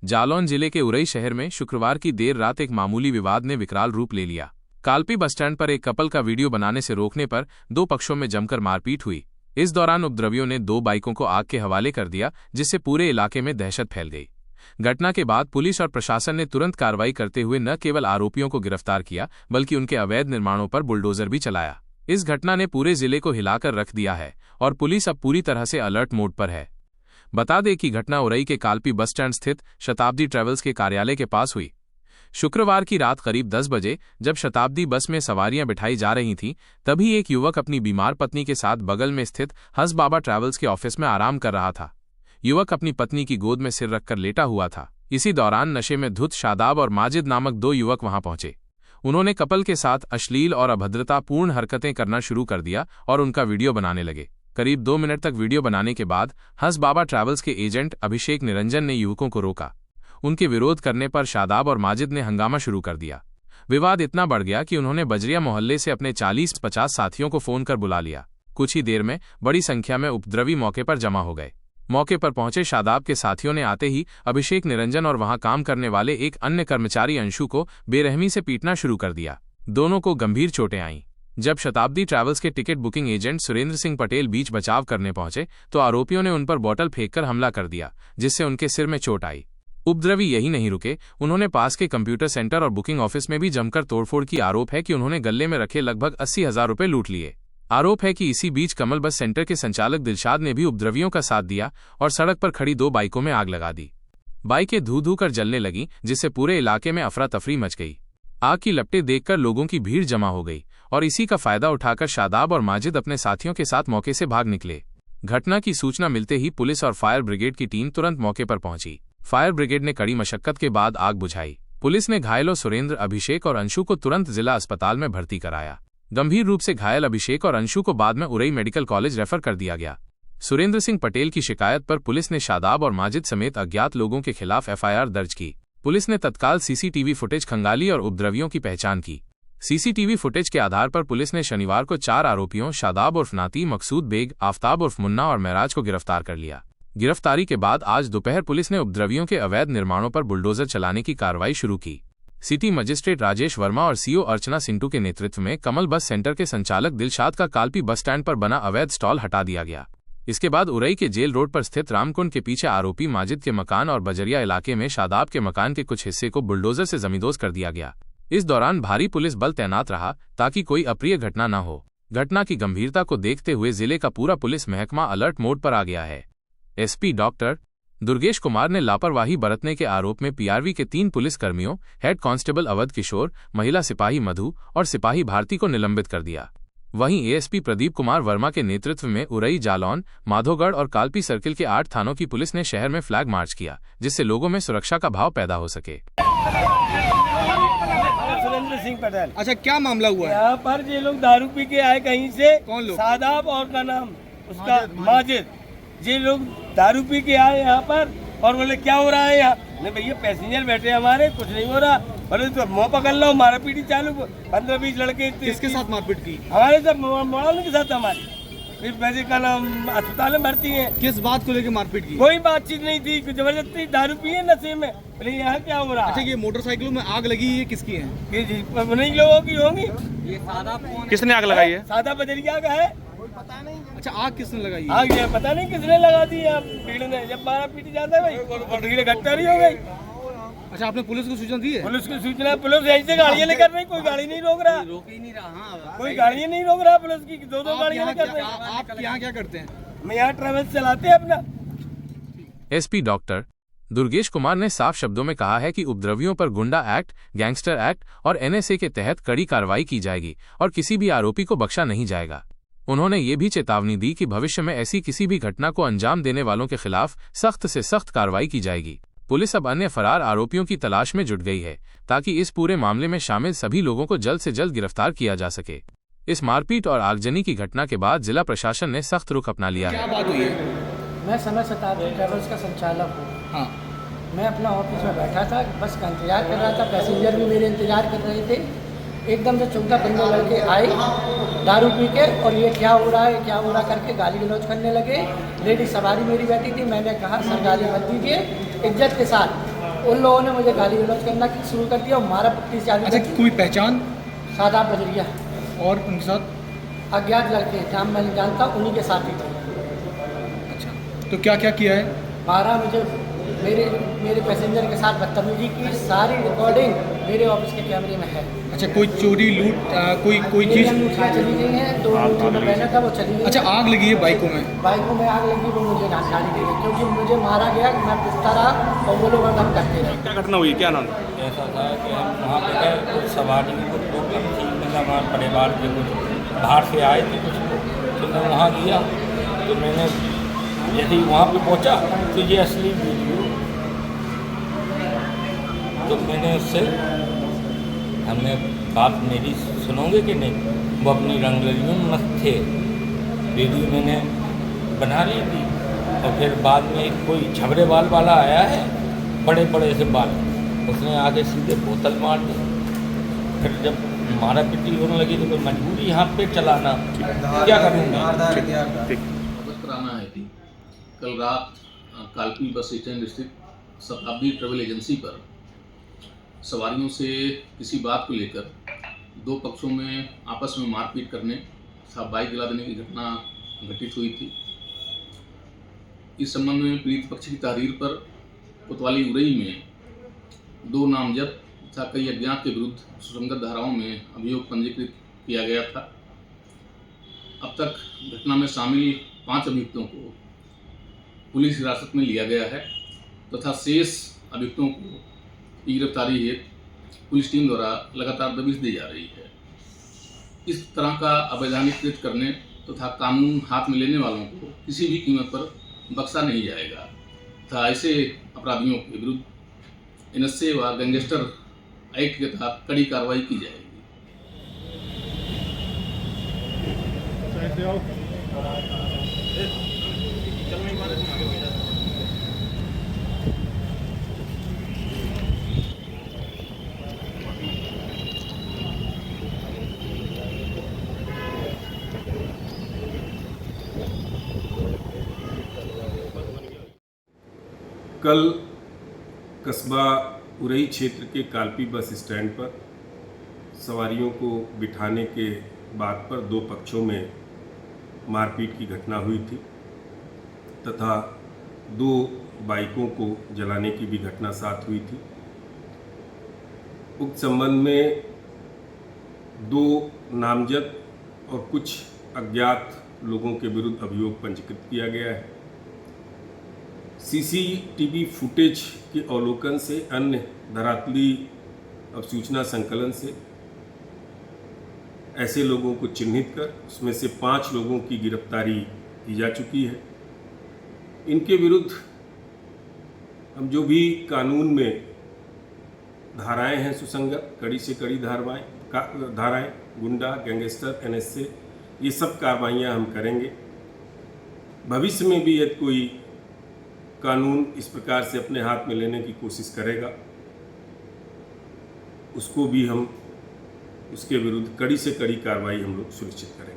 जालौन जिले के उरई शहर में शुक्रवार की देर रात एक मामूली विवाद ने विकराल रूप ले लिया। कालपी बस स्टैंड पर एक कपल का वीडियो बनाने से रोकने पर दो पक्षों में जमकर मारपीट हुई। इस दौरान उपद्रवियों ने दो बाइकों को आग के हवाले कर दिया, जिससे पूरे इलाके में दहशत फैल गई। घटना के बाद पुलिस और प्रशासन ने तुरंत कार्रवाई करते हुए न केवल आरोपियों को गिरफ्तार किया, बल्कि उनके अवैध निर्माणों पर बुलडोजर भी चलाया। इस घटना ने पूरे जिले को हिलाकर रख दिया है और पुलिस अब पूरी तरह से अलर्ट मोड पर है। बता दें कि घटना उरई के कालपी बस स्टैंड स्थित शताब्दी ट्रेवल्स के कार्यालय के पास हुई। शुक्रवार की रात करीब 10 बजे जब शताब्दी बस में सवारियां बिठाई जा रही थीं, तभी एक युवक अपनी बीमार पत्नी के साथ बगल में स्थित हंस बाबा ट्रैवल्स के ऑफिस में आराम कर रहा था। युवक अपनी पत्नी की गोद में सिर रखकर लेटा हुआ था। इसी दौरान नशे में धुत शादाब और माजिद नामक दो युवक वहां पहुंचे। उन्होंने कपल के साथ अश्लील और अभद्रतापूर्ण हरकतें करना शुरू कर दिया और उनका वीडियो बनाने लगे। करीब 2 मिनट तक वीडियो बनाने के बाद हंस बाबा ट्रैवल्स के एजेंट अभिषेक निरंजन ने युवकों को रोका। उनके विरोध करने पर शादाब और माजिद ने हंगामा शुरू कर दिया। विवाद इतना बढ़ गया कि उन्होंने बजरिया मोहल्ले से अपने 40-50 साथियों को फोन कर बुला लिया। कुछ ही देर में बड़ी संख्या में उपद्रवी मौके पर जमा हो गए। मौके पर पहुंचे शादाब के साथियों ने आते ही अभिषेक निरंजन और वहां काम करने वाले एक अन्य कर्मचारी अंशु को बेरहमी से पीटना शुरू कर दिया। दोनों को गंभीर चोटें आईं। जब शताब्दी ट्रैवल्स के ticket booking agent Surendra Singh Patel बीच बचाव करने पहुंचे तो आरोपियों ने उन पर बोतल फेंककर हमला कर दिया, जिससे उनके सिर में चोट आई। उपद्रवी यही नहीं रुके, उन्होंने पास के कंप्यूटर सेंटर और बुकिंग ऑफिस में भी जमकर तोड़फोड़ की। आरोप है कि उन्होंने गले में रखे लगभग 80,000 रुपए लूट लिए। आरोप है कि इसी बीच कमल बस सेंटर के संचालक दिलशाद ने भी उपद्रवियों का साथ दिया और सड़क पर खड़ी दो बाइकों में आग लगा दी। बाइकें धू-धू कर जलने लगीं, जिससे पूरे इलाके में अफरा तफरी मच गई। आग की लपटें देखकर लोगों की भीड़ जमा हो गई और इसी का फायदा उठाकर शादाब और माजिद अपने साथियों के साथ मौके से भाग निकले। घटना की सूचना मिलते ही पुलिस और फायर ब्रिगेड की टीम तुरंत मौके पर पहुंची। फायर ब्रिगेड ने कड़ी मशक्कत के बाद आग बुझाई। पुलिस ने घायलों सुरेंद्र, अभिषेक और अंशु को तुरंत जिला अस्पताल में भर्ती कराया। गंभीर रूप से घायल अभिषेक और अंशु को बाद में उरई मेडिकल कॉलेज रेफर कर दिया गया। सुरेंद्र सिंह पटेल की शिकायत पर पुलिस ने शादाब और माजिद समेत अज्ञात लोगों के खिलाफ एफआईआर दर्ज की। पुलिस ने तत्काल सीसीटीवी फुटेज खंगाली और उपद्रवियों की पहचान की। सीसीटीवी फुटेज के आधार पर पुलिस ने शनिवार को 4 आरोपियों शादाब उर्फ नाती, मकसूद बेग, आफताब उर्फ मुन्ना और महराज को गिरफ्तार कर लिया। गिरफ्तारी के बाद आज दोपहर पुलिस ने उपद्रवियों के अवैध निर्माणों पर बुलडोजर चलाने की कार्रवाई शुरू की। सिटी मजिस्ट्रेट राजेश वर्मा और सीओ अर्चना सिंटू के नेतृत्व में कमल बस सेंटर के संचालक दिलशाद का कालपी बस स्टैंड पर बना अवैध स्टॉल हटा दिया गया। इसके बाद उरई के जेल रोड पर स्थित रामकुंड के पीछे आरोपी माजिद के मकान और बजरिया इलाके में शादाब के मकान के कुछ हिस्से को बुलडोजर से जमींदोज कर दिया गया। इस दौरान भारी पुलिस बल तैनात रहा ताकि कोई अप्रिय घटना न हो। घटना की गंभीरता को देखते हुए जिले का पूरा पुलिस महकमा अलर्ट मोड पर आ गया है। एसपी डॉक्टर दुर्गेश कुमार ने लापरवाही बरतने के आरोप में पीआरवी के 3 पुलिसकर्मियों, हेड कांस्टेबल अवध किशोर, महिला सिपाही मधु और सिपाही भारती को निलंबित कर दिया। वहीं एएसपी प्रदीप कुमार वर्मा के नेतृत्व में उरई, जालौन, माधोगढ़ और कालपी सर्किल के 8 थानों की पुलिस ने शहर में फ्लैग मार्च किया, जिससे लोगों में सुरक्षा का भाव पैदा हो सके। सुरेंद्र सिंह पटेल। अच्छा, क्या मामला हुआ है? यहाँ पर ये लोग दारू पी के आए कहीं से। कौन लोग? शादाब और का नाम उसका माजिद। ये लोग दारू पी के आए यहाँ पर और बोले क्या हो रहा है यहाँ? नहीं भैया, पैसेंजर बैठे हमारे, कुछ नहीं हो रहा। बोले तो मुँह पकड़ लो, मारा पीटी चालू। 15-20 लड़के। किसके साथ मारपीट की? हमारे सब मॉडल के साथ हमारी। फिर वैसे का नाम अस्पताल में भर्ती है। किस बात को लेकर मारपीट की? कोई बातचीत नहीं थी, जबरदस्ती दारू पिए नशे में। बोले यहाँ क्या हो रहा है? अच्छा, ये मोटरसाइकिलों में आग लगी, ये किसकी है? नहीं लोगों की होंगी। किसने आग लगाई है? सादा बजरिया का है। पता नहीं। अच्छा, आग किसने लगाई है? आग पता नहीं किसने लगा दी है। भीड़ ने जब मारा पीटी जाता है भाई, भीड़ इकट्ठा नहीं हो गई। अच्छा, आपने पुलिस को सूचना दी है? पुलिस को सूचना, पुलिस ऐसे गाड़ियाँ लेकर रही, कोई गाड़ी नहीं रोक रहा, रोक ही नहीं रहा। कोई गाड़ी नहीं रोक रहा पुलिस की। 2-2 गाड़ियाँ लेकर रही। आप यहाँ क्या करते हैं? मैं यहाँ ट्रेवल्स चलाते हैं अपना। एसपी डॉक्टर दुर्गेश कुमार ने साफ शब्दों में कहा है कि उपद्रवियों पर गुंडा एक्ट, गैंगस्टर एक्ट और एनएसए के तहत कड़ी कार्रवाई की जाएगी और किसी भी आरोपी को बख्शा नहीं जाएगा। उन्होंने ये भी चेतावनी दी कि भविष्य में ऐसी किसी भी घटना को अंजाम देने वालों के खिलाफ सख्त से सख्त कार्रवाई की जाएगी। पुलिस अब अन्य फरार आरोपियों की तलाश में जुट गई है ताकि इस पूरे मामले में शामिल सभी लोगों को जल्द से जल्द गिरफ्तार किया जा सके। इस मारपीट और आगजनी की घटना के बाद जिला प्रशासन ने सख्त रुख अपना लिया है। क्या बात हुई है? मैं समय शताब्दी ट्रैवल्स का संचालक हूँ। हाँ। मैं अपना ऑफिस में बैठा था, बस का इंतजार कर रहा था। पैसेंजर भी मेरे इंतजार कर रहे थे। एकदम से 14-15 लड़के आए दारू पी के और ये क्या हो रहा है, क्या हो रहा करके गाली गलौज करने लगे। लेडी सवारी मेरी बैठी थी, मैंने कहा सर गाली मत दीजिए, इज्जत के साथ उन लोगों ने मुझे गाली गलौज करना शुरू कर दिया और मारा पट्टी से अच्छा, आगे। कोई पहचान सादाब बजरिया और उनके साथ? अज्ञात लड़के, नाम मैं नहीं जानता, उन्हीं के साथ ही थे। अच्छा, तो क्या क्या किया है? मारा मुझे, मेरे पैसेंजर के साथ बदतमीजी की, सारी रिकॉर्डिंग मेरे ऑफिस के कैमरे में है। अच्छा, कोई चोरी लूट कोई मेरी चीज़? अंगूठियाँ चली गई हैं, 2 अंगूठियों में पहना था वो चली गई। अच्छा, आग लगी है बाइकों में? बाइकों में आग लगी वो मुझे जानकारी दी गई, क्योंकि मुझे मारा गया, मैं पिसता रहा और वो लोग हरदम करते रहे। क्या घटना हुई, क्या नाम? ऐसा था कि हम वहाँ पे गए, कुछ सवारियों को प्रॉब्लम थी, मतलब हमारे परिवार के कुछ बाहर से आए थे कुछ लोग, तो मैं वहाँ गया तो मैंने यदि वहाँ पे पहुँचा तो ये असली वीडियो, तो मैंने उससे, हमने बात मेरी सुनोगे कि नहीं, वो अपनी रंगलियों में मस्त थे, वीडियो मैंने बना ली थी। और फिर बाद में कोई झबरे बाल वाला आया है, बड़े बड़े से बाल, उसने आगे सीधे बोतल मार दी। फिर जब मारा पिटी होने लगी तो कोई मजबूरी हाथ पे चलाना, क्या करूँगा। अवगत कराना है कि कल रात कालपी बस स्टैंड स्थित शताब्दी ट्रेवल एजेंसी पर सवारियों से किसी बात को लेकर 2 पक्षों में आपस में मारपीट करने तथा बाइक जला देने की घटना घटित हुई थी। इस संबंध में पीड़ित पक्ष की तहरीर पर कोतवाली उरई में 2 नामजद तथा कई अज्ञात के विरुद्ध सुसंगत धाराओं में अभियोग पंजीकृत किया गया था। अब तक घटना में शामिल 5 अभियुक्तों को पुलिस हिरासत में लिया गया है तथा शेष अभियुक्तों को गिरफ्तारी हेतु पुलिस टीम द्वारा लगातार दबिश दी जा रही है। इस तरह का अवैधानिक कृत्य करने तथा कानून हाथ में लेने वालों को किसी भी कीमत पर बख्शा नहीं जाएगा तथा ऐसे अपराधियों के विरुद्ध एनएसए व गैंगस्टर एक्ट के तहत कड़ी कार्रवाई की जाएगी। कल कस्बा उरई क्षेत्र के कालपी बस स्टैंड पर सवारियों को बिठाने के बात पर 2 पक्षों में मारपीट की घटना हुई थी तथा 2 बाइकों को जलाने की भी घटना साथ हुई थी। उक्त संबंध में 2 नामजद और कुछ अज्ञात लोगों के विरुद्ध अभियोग पंजीकृत किया गया है। सीसीटीवी फुटेज के अवलोकन से, अन्य धरातली सूचना संकलन से ऐसे लोगों को चिन्हित कर उसमें से 5 लोगों की गिरफ्तारी की जा चुकी है। इनके विरुद्ध हम जो भी कानून में धाराएं हैं सुसंगत, कड़ी से कड़ी धाराएं, गुंडा, गैंगस्टर, एनएसए, ये सब कार्रवाइयाँ हम करेंगे। भविष्य में भी यदि कोई कानून इस प्रकार से अपने हाथ में लेने की कोशिश करेगा उसको भी हम उसके विरुद्ध कड़ी से कड़ी कार्रवाई हम लोग सुनिश्चित करेंगे।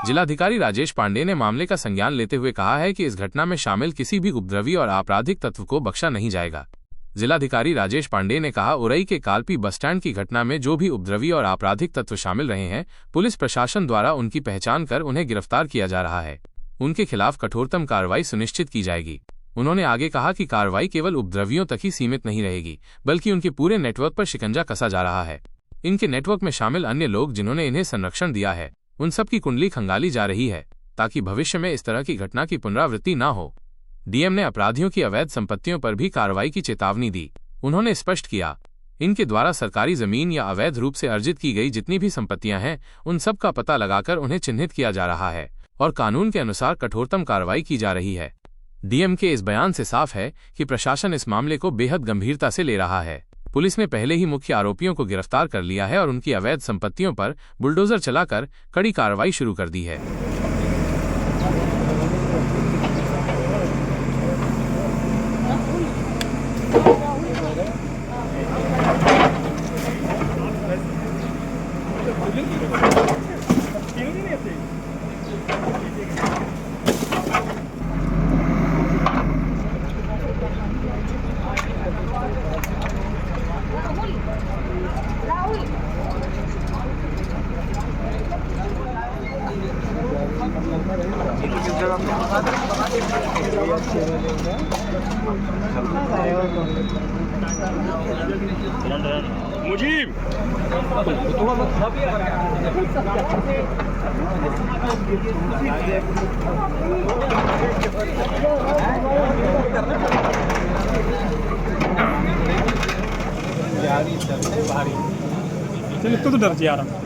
जिलाधिकारी राजेश पांडे ने मामले का संज्ञान लेते हुए कहा है कि इस घटना में शामिल किसी भी उपद्रवी और आपराधिक तत्व को बख्शा नहीं जाएगा। जिलाधिकारी राजेश पांडे ने कहा, उरई के कालपी बस स्टैंड की घटना में जो भी उपद्रवी और आपराधिक तत्व शामिल रहे हैं, पुलिस प्रशासन द्वारा उनकी पहचान कर उन्हें गिरफ्तार किया जा रहा है। उनके खिलाफ कठोरतम कार्रवाई सुनिश्चित की जाएगी। उन्होंने आगे कहा कि कार्रवाई केवल उपद्रवियों तक ही सीमित नहीं रहेगी, बल्कि उनके पूरे नेटवर्क पर शिकंजा कसा जा रहा है। इनके नेटवर्क में शामिल अन्य लोग जिन्होंने इन्हें संरक्षण दिया है, उन सब की कुंडली खंगाली जा रही है ताकि भविष्य में इस तरह की घटना की पुनरावृत्ति न हो। डीएम ने अपराधियों की अवैध संपत्तियों पर भी कार्रवाई की चेतावनी दी। उन्होंने स्पष्ट किया, इनके द्वारा सरकारी जमीन या अवैध रूप से अर्जित की गई जितनी भी संपत्तियां हैं, उन सब का पता लगाकर उन्हें चिन्हित किया जा रहा है और कानून के अनुसार कठोरतम कार्रवाई की जा रही है। डीएम के इस बयान से साफ है कि प्रशासन इस मामले को बेहद गंभीरता से ले रहा है। पुलिस ने पहले ही मुख्य आरोपियों को गिरफ्तार कर लिया है और उनकी अवैध संपत्तियों पर बुलडोजर चलाकर कड़ी कार्रवाई शुरू कर दी है। मुजीब चल तो डर जा रहा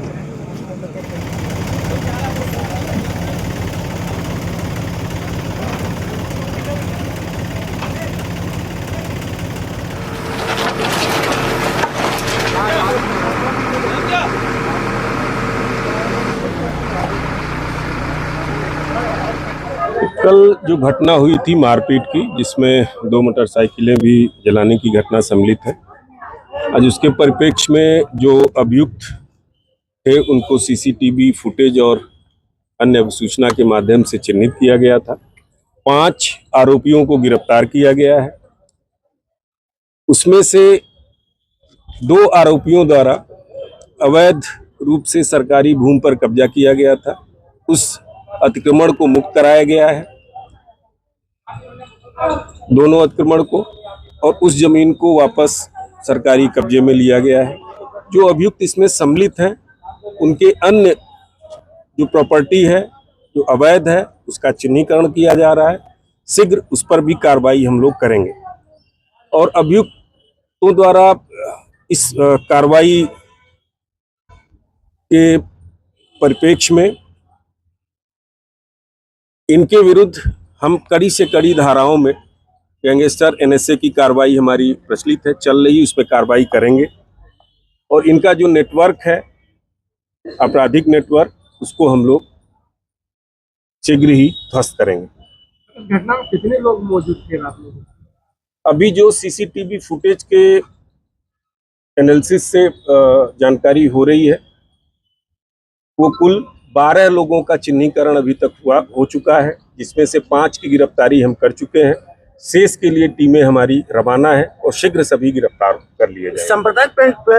कल जो घटना हुई थी मारपीट की, जिसमें 2 मोटरसाइकिलें भी जलाने की घटना सम्मिलित है, आज उसके परिप्रेक्ष्य में जो अभियुक्त थे उनको सीसीटीवी फुटेज और अन्य सूचना के माध्यम से चिन्हित किया गया था। 5 आरोपियों को गिरफ्तार किया गया है। उसमें से 2 आरोपियों द्वारा अवैध रूप से सरकारी भूमि पर कब्जा किया गया था, उस अतिक्रमण को मुक्त कराया गया है, दोनों अतिक्रमण को, और उस जमीन को वापस सरकारी कब्जे में लिया गया है। जो अभियुक्त इसमें सम्मिलित हैं उनके अन्य जो प्रॉपर्टी है जो अवैध है उसका चिन्हीकरण किया जा रहा है। शीघ्र उस पर भी कार्रवाई हम लोग करेंगे और अभियुक्तों द्वारा इस कार्रवाई के परिप्रेक्ष्य में इनके विरुद्ध हम कड़ी से कड़ी धाराओं में गैंगस्टर एनएसए की कार्रवाई हमारी प्रचलित है, चल रही, उस पर कार्रवाई करेंगे और इनका जो नेटवर्क है आपराधिक नेटवर्क, उसको हम लोग शीघ्र ही ध्वस्त करेंगे। घटना में कितने लोग मौजूद थे रात में? अभी जो सीसीटीवी फुटेज के एनालिसिस से जानकारी हो रही है वो कुल 12 लोगों का चिन्हीकरण अभी तक हो चुका है, जिसमें से 5 की गिरफ्तारी हम कर चुके हैं। शेष के लिए टीमें हमारी रवाना है और शीघ्र सभी गिरफ्तार कर लिए जाएंगे। सांप्रदायिक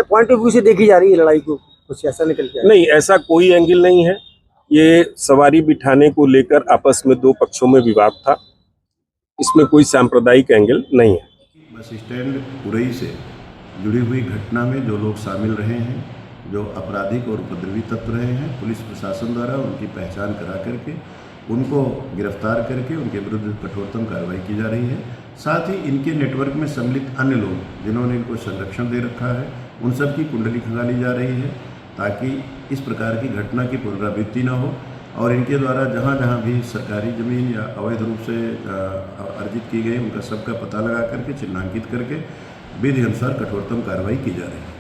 पॉइंट ऑफ व्यू से देखी जा रही है लड़ाई को, कुछ ऐसा निकल के नहीं, ऐसा कोई एंगल नहीं है। ये सवारी बिठाने को लेकर आपस में 2 पक्षों में विवाद था, इसमें कोई सांप्रदायिक एंगल नहीं है। बस स्टैंड उरई से जुड़ी हुई घटना में जो लोग शामिल रहे हैं, जो आपराधिक और उपद्रवी तत्व रहे हैं, पुलिस प्रशासन द्वारा उनकी पहचान करा करके उनको गिरफ्तार करके उनके विरुद्ध कठोरतम कार्रवाई की जा रही है। साथ ही इनके नेटवर्क में सम्मिलित अन्य लोग जिन्होंने इनको संरक्षण दे रखा है, उन सब की कुंडली खंगाली जा रही है ताकि इस प्रकार की घटना की पुनरावृत्ति न हो और इनके द्वारा जहाँ जहाँ भी सरकारी ज़मीन या अवैध रूप से अर्जित की गई उनका सबका पता लगा करके चिन्हांकित करके विधि अनुसार कठोरतम कार्रवाई की जा रही है।